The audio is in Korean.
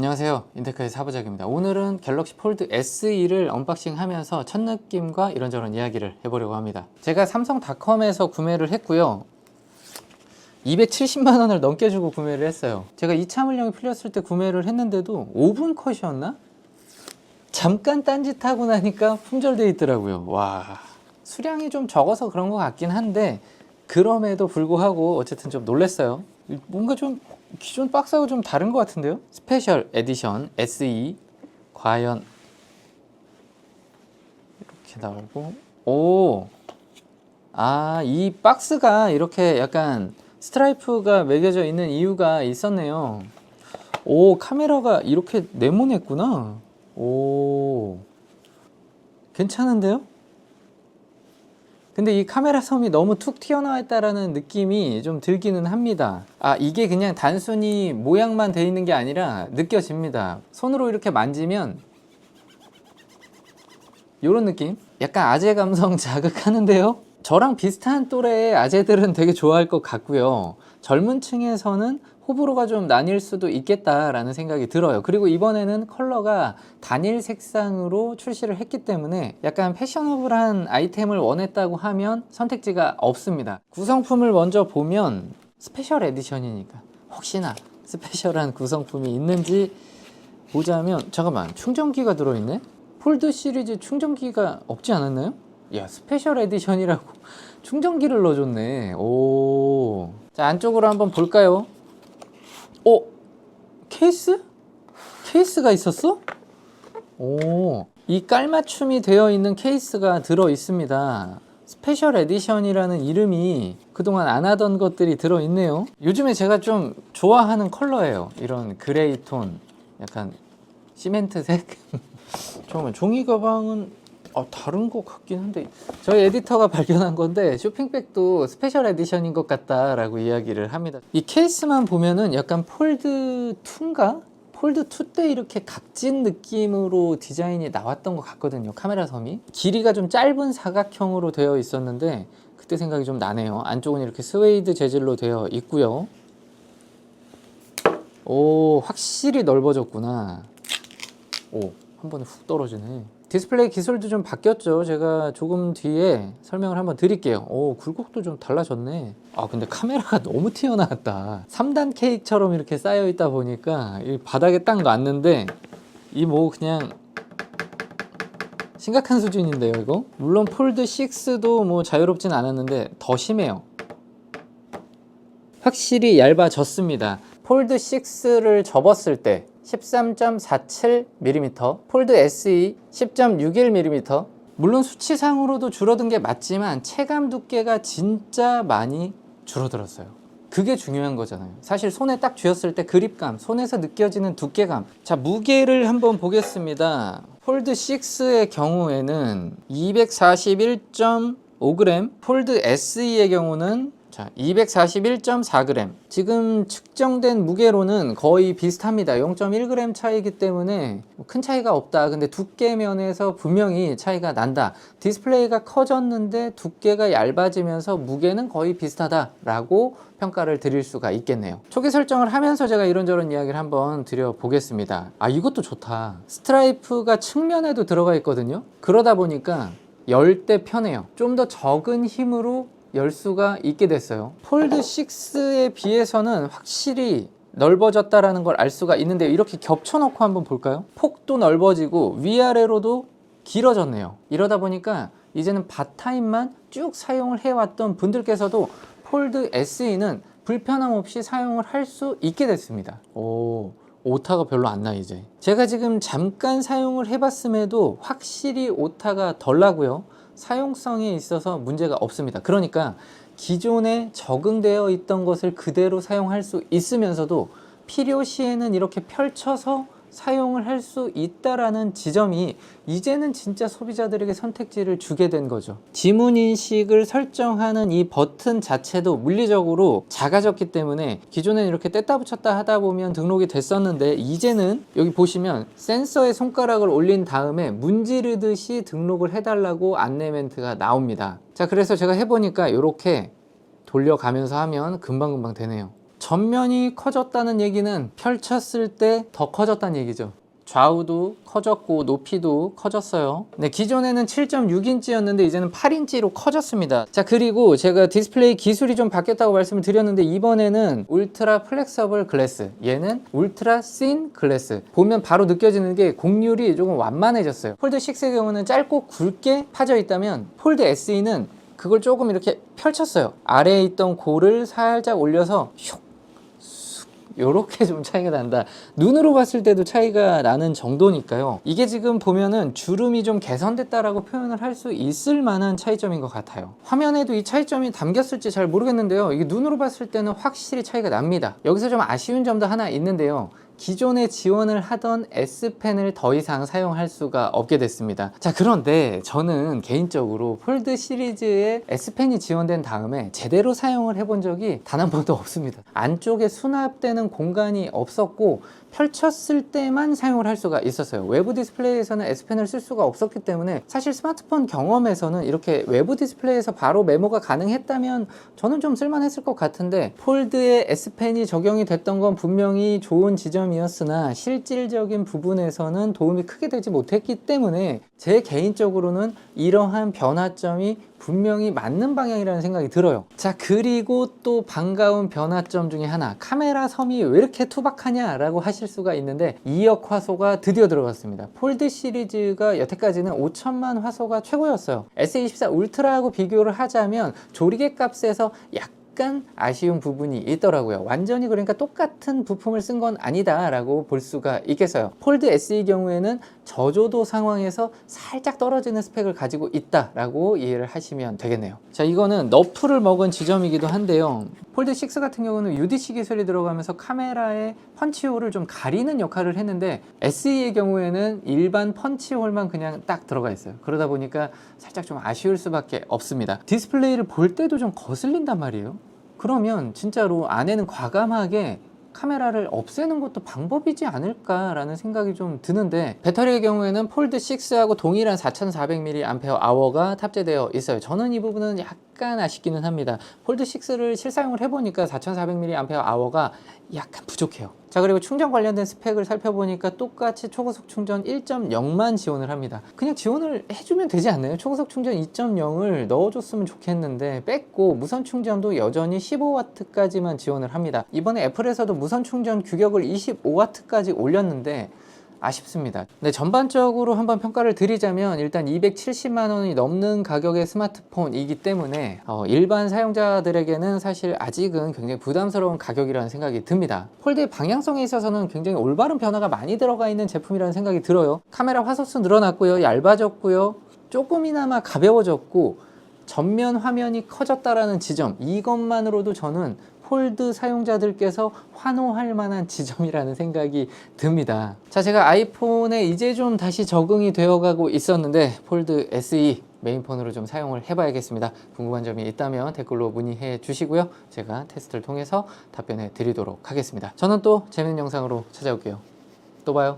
안녕하세요, 인테크의 사부작입니다. 오늘은 갤럭시 폴드 SE를 언박싱 하면서 첫 느낌과 이런저런 이야기를 해보려고 합니다. 제가 삼성닷컴에서 구매를 했고요, 270만원을 넘게 주고 구매를 했어요. 제가 2차 물량이 풀렸을 때 구매를 했는데도 5분 컷이었나? 잠깐 딴짓하고 나니까 품절되어 있더라고요. 와, 수량이 좀 적어서 그런 것 같긴 한데 그럼에도 불구하고 어쨌든 좀 놀랐어요. 뭔가 좀 기존 박스하고 좀 다른 것 같은데요? 스페셜 에디션 SE 과연 이렇게 나오고, 오, 이 박스가 이렇게 약간 스트라이프가 매겨져 있는 이유가 있었네요. 오, 카메라가 이렇게 네모냈구나. 오, 괜찮은데요? 근데 이 카메라 섬이 너무 툭 튀어나와 있다라는 느낌이 좀 들기는 합니다. 이게 그냥 단순히 모양만 돼 있는 게 아니라 느껴집니다. 손으로 이렇게 만지면 이런 느낌? 약간 아재 감성 자극하는데요? 저랑 비슷한 또래의 아재들은 되게 좋아할 것 같고요, 젊은 층에서는 호불호가 좀 나뉠 수도 있겠다라는 생각이 들어요. 그리고 이번에는 컬러가 단일 색상으로 출시를 했기 때문에 약간 패셔너블한 아이템을 원했다고 하면 선택지가 없습니다. 구성품을 먼저 보면 스페셜 에디션이니까 혹시나 스페셜한 구성품이 있는지 보자면, 잠깐만, 충전기가 들어있네? 폴드 시리즈 충전기가 없지 않았나요? 야, 스페셜 에디션이라고 충전기를 넣어줬네. 오, 자, 안쪽으로 한번 볼까요? 케이스? 케이스가 있었어? 오, 이 깔맞춤이 되어 있는 케이스가 들어 있습니다. 스페셜 에디션이라는 이름이 그동안 안 하던 것들이 들어 있네요. 요즘에 제가 좀 좋아하는 컬러예요. 이런 그레이 톤, 약간 시멘트색. 잠깐만, 종이 가방은 다른 것 같긴 한데, 저희 에디터가 발견한 건데 쇼핑백도 스페셜 에디션인 것 같다라고 이야기를 합니다. 이 케이스만 보면은 약간 폴드 2인가? 폴드 2 때 이렇게 각진 느낌으로 디자인이 나왔던 것 같거든요. 카메라 섬이 길이가 좀 짧은 사각형으로 되어 있었는데 그때 생각이 좀 나네요. 안쪽은 이렇게 스웨이드 재질로 되어 있고요. 오, 확실히 넓어졌구나. 오, 한 번에 훅 떨어지네. 디스플레이 기술도 좀 바뀌었죠. 제가 조금 뒤에 설명을 한번 드릴게요. 오, 굴곡도 좀 달라졌네. 근데 카메라가 너무 튀어나왔다. 3단 케이크처럼 이렇게 쌓여 있다 보니까 이 바닥에 딱 놨는데 이 뭐 그냥 심각한 수준인데요, 이거? 물론 폴드 6도 뭐 자유롭진 않았는데 더 심해요. 확실히 얇아졌습니다. 폴드 6를 접었을 때 13.47mm, 폴드 SE 10.61mm. 물론 수치상으로도 줄어든 게 맞지만 체감 두께가 진짜 많이 줄어들었어요. 그게 중요한 거잖아요. 사실 손에 딱 쥐었을 때 그립감, 손에서 느껴지는 두께감. 자, 무게를 한번 보겠습니다. 폴드 6의 경우에는 241.5g, 폴드 SE의 경우는 241.4g. 지금 측정된 무게로는 거의 비슷합니다. 0.1g 차이기 때문에 큰 차이가 없다. 근데 두께 면에서 분명히 차이가 난다. 디스플레이가 커졌는데 두께가 얇아지면서 무게는 거의 비슷하다라고 평가를 드릴 수가 있겠네요. 초기 설정을 하면서 제가 이런저런 이야기를 한번 드려보겠습니다. 이것도 좋다. 스트라이프가 측면에도 들어가 있거든요. 그러다 보니까 열 때 편해요. 좀 더 적은 힘으로 열 수가 있게 됐어요. 폴드 6에 비해서는 확실히 넓어졌다라는 걸 알 수가 있는데, 이렇게 겹쳐놓고 한번 볼까요? 폭도 넓어지고 위아래로도 길어졌네요. 이러다 보니까 이제는 바타임만 쭉 사용을 해왔던 분들께서도 폴드 SE는 불편함 없이 사용을 할 수 있게 됐습니다. 오타가 별로 안 나. 이제 제가 지금 잠깐 사용을 해봤음에도 확실히 오타가 덜 나고요, 사용성에 있어서 문제가 없습니다. 그러니까 기존에 적응되어 있던 것을 그대로 사용할 수 있으면서도 필요시에는 이렇게 펼쳐서 사용을 할 수 있다라는 지점이 이제는 진짜 소비자들에게 선택지를 주게 된 거죠. 지문 인식을 설정하는 이 버튼 자체도 물리적으로 작아졌기 때문에 기존에는 이렇게 뗐다 붙였다 하다 보면 등록이 됐었는데, 이제는 여기 보시면 센서에 손가락을 올린 다음에 문지르듯이 등록을 해달라고 안내 멘트가 나옵니다. 자, 그래서 제가 해보니까 이렇게 돌려가면서 하면 금방금방 되네요. 전면이 커졌다는 얘기는 펼쳤을 때 더 커졌다는 얘기죠. 좌우도 커졌고 높이도 커졌어요. 네, 기존에는 7.6인치였는데 이제는 8인치로 커졌습니다. 자, 그리고 제가 디스플레이 기술이 좀 바뀌었다고 말씀을 드렸는데 이번에는 울트라 플렉서블 글래스, 얘는 울트라 씬 글래스. 보면 바로 느껴지는 게 곡률이 조금 완만해졌어요. 폴드 6의 경우는 짧고 굵게 파져 있다면 폴드 SE는 그걸 조금 이렇게 펼쳤어요. 아래에 있던 골을 살짝 올려서 슉 요렇게 좀 차이가 난다. 눈으로 봤을 때도 차이가 나는 정도니까요. 이게 지금 보면은 주름이 좀 개선됐다라고 표현을 할 수 있을 만한 차이점인 것 같아요. 화면에도 이 차이점이 담겼을지 잘 모르겠는데요. 이게 눈으로 봤을 때는 확실히 차이가 납니다. 여기서 좀 아쉬운 점도 하나 있는데요. 기존에 지원을 하던 S펜을 더 이상 사용할 수가 없게 됐습니다. 자, 그런데 저는 개인적으로 폴드 시리즈에 S펜이 지원된 다음에 제대로 사용을 해본 적이 단 한 번도 없습니다. 안쪽에 수납되는 공간이 없었고 펼쳤을 때만 사용을 할 수가 있었어요. 외부 디스플레이에서는 S펜을 쓸 수가 없었기 때문에 사실 스마트폰 경험에서는 이렇게 외부 디스플레이에서 바로 메모가 가능했다면 저는 좀 쓸만했을 것 같은데, 폴드에 S펜이 적용이 됐던 건 분명히 좋은 지점이었으나 실질적인 부분에서는 도움이 크게 되지 못했기 때문에 제 개인적으로는 이러한 변화점이 분명히 맞는 방향이라는 생각이 들어요. 자, 그리고 또 반가운 변화점 중에 하나, 카메라 섬이 왜 이렇게 투박하냐 라고 하실 수가 있는데 2억 화소가 드디어 들어갔습니다. 폴드 시리즈가 여태까지는 5천만 화소가 최고였어요. S24 울트라하고 비교를 하자면 조리개 값에서 약간 아쉬운 부분이 있더라고요. 완전히 그러니까 똑같은 부품을 쓴 건 아니다 라고 볼 수가 있겠어요. 폴드 SE 경우에는 저조도 상황에서 살짝 떨어지는 스펙을 가지고 있다 라고 이해를 하시면 되겠네요. 자, 이거는 너프를 먹은 지점이기도 한데요. 폴드 6 같은 경우는 UDC 기술이 들어가면서 카메라의 펀치홀을 좀 가리는 역할을 했는데 SE의 경우에는 일반 펀치홀만 그냥 딱 들어가 있어요. 그러다 보니까 살짝 좀 아쉬울 수밖에 없습니다. 디스플레이를 볼 때도 좀 거슬린단 말이에요. 그러면 진짜로 안에는 과감하게 카메라를 없애는 것도 방법이지 않을까라는 생각이 좀 드는데, 배터리의 경우에는 폴드 6하고 동일한 4400mAh가 탑재되어 있어요. 저는 이 부분은 약간 아쉽기는 합니다. 폴드 6를 실사용을 해보니까 4400mAh가 약간 부족해요. 자, 그리고 충전 관련된 스펙을 살펴보니까 똑같이 초고속 충전 1.0만 지원을 합니다. 그냥 지원을 해주면 되지 않나요? 초고속 충전 2.0을 넣어줬으면 좋겠는데 뺐고, 무선 충전도 여전히 15W까지만 지원을 합니다. 이번에 애플에서도 무선 충전 규격을 25W까지 올렸는데 아쉽습니다. 네, 전반적으로 한번 평가를 드리자면 일단 270만 원이 넘는 가격의 스마트폰이기 때문에 일반 사용자들에게는 사실 아직은 굉장히 부담스러운 가격이라는 생각이 듭니다. 폴드의 방향성에 있어서는 굉장히 올바른 변화가 많이 들어가 있는 제품이라는 생각이 들어요. 카메라 화소수 늘어났고요, 얇아졌고요, 조금이나마 가벼워졌고 전면 화면이 커졌다라는 지점, 이것만으로도 저는 폴드 사용자들께서 환호할 만한 지점이라는 생각이 듭니다. 자, 제가 아이폰에 이제 좀 다시 적응이 되어가고 있었는데 폴드 SE 메인폰으로 좀 사용을 해봐야겠습니다. 궁금한 점이 있다면 댓글로 문의해 주시고요. 제가 테스트를 통해서 답변해 드리도록 하겠습니다. 저는 또 재밌는 영상으로 찾아올게요. 또 봐요.